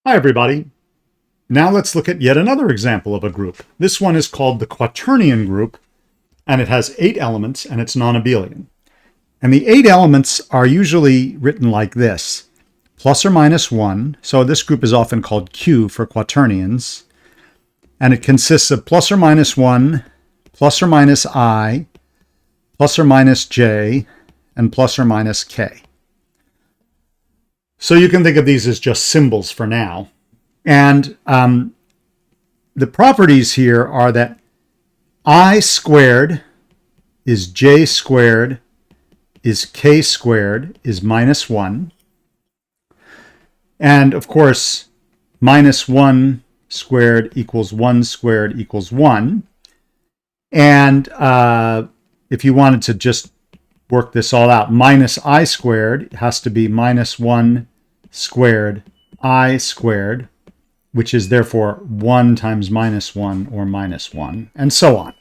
Hi, everybody. Now let's look at yet another example of a group. This one is called the Quaternion Group, and it has 8 elements, and it's non-abelian. And the 8 elements are usually written like this, plus or minus 1. So this group is often called Q for quaternions. And it consists of plus or minus 1, plus or minus I, plus or minus j, and plus or minus k. So you can think of these as just symbols for now. And the properties here are that I squared is j squared is k squared is minus 1. And of course, minus 1 squared equals 1 squared equals 1. And if you wanted to just work this all out, minus I squared has to be minus 1 squared I squared, which is therefore 1 times minus 1 or minus 1, and so on.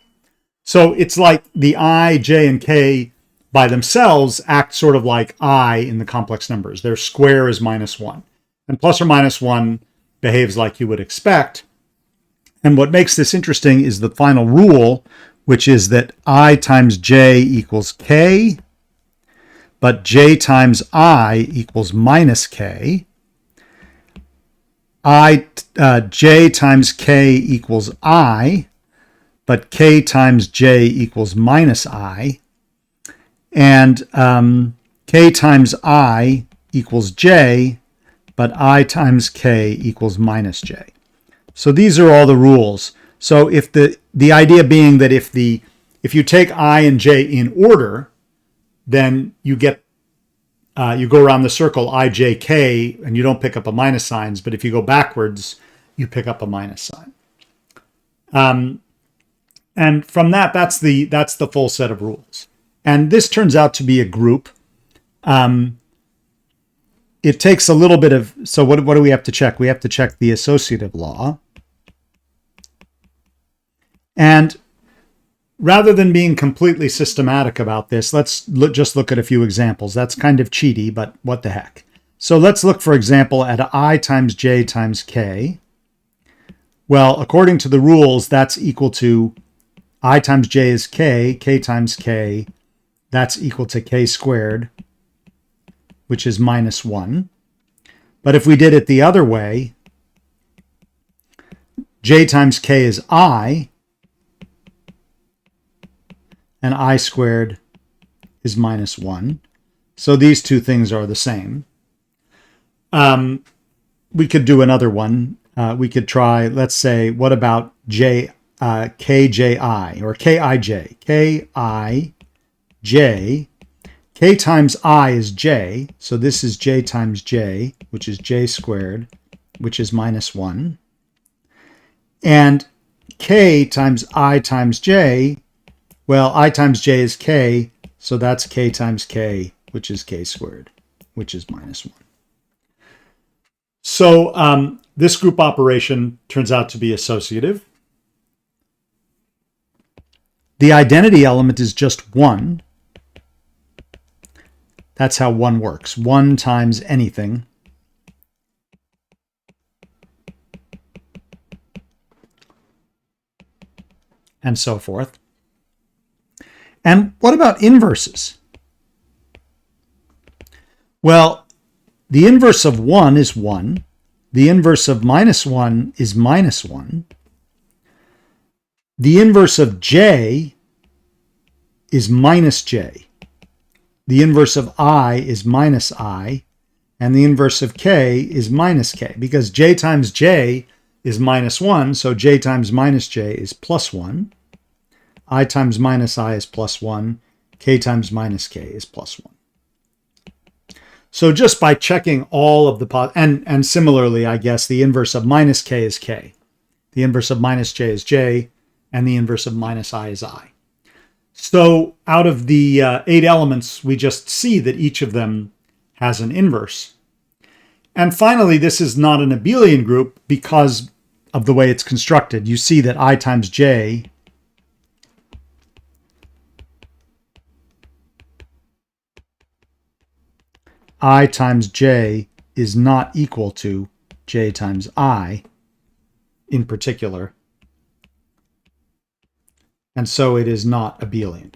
So it's like the I, j, and k by themselves act sort of like I in the complex numbers. Their square is minus 1. And plus or minus 1 behaves like you would expect. And what makes this interesting is the final rule, which is that I times j equals k, but j times I equals minus k. J times k equals I, but k times j equals minus I. And k times I equals j, but I times k equals minus j. So these are all the rules. So if the idea being that if you take I and j in order, then you get you go around the circle I, j, k, and you don't pick up a minus signs. But if you go backwards, you pick up a minus sign. And from that's the full set of rules. And this turns out to be a group. It takes a little bit of, so what do we have to check? We have to check the associative law. And rather than being completely systematic about this, let's just look at a few examples. That's kind of cheaty, but what the heck. So let's look, for example, at I times j times k. Well, according to the rules, that's equal to I times j is k times k, that's equal to k squared, which is minus 1. But if we did it the other way, j times k is I, and I squared is minus 1. So these two things are the same. We could do another one. We could try, let's say, what about kji or kij? Kij. K times I is j, so this is j times j, which is j squared, which is minus 1. And k times I times j, well, I times j is k, so that's k times k, which is k squared, which is minus 1. So this group operation turns out to be associative. The identity element is just 1. That's how 1 works. 1 times anything. And so forth. And what about inverses? Well, the inverse of 1 is 1. The inverse of minus 1 is minus 1. The inverse of j is minus j. The inverse of I is minus I. And the inverse of k is minus k. Because j times j is minus 1, so j times minus j is plus 1. I times minus I is plus 1. K times minus k is plus 1. So just by checking all of the, and similarly, I guess, the inverse of minus k is k. The inverse of minus j is j. And the inverse of minus I is I. So out of the 8 elements, we just see that each of them has an inverse. And finally, this is not an abelian group because of the way it's constructed. You see that I times j I times j is not equal to j times I in particular. And so it is not abelian.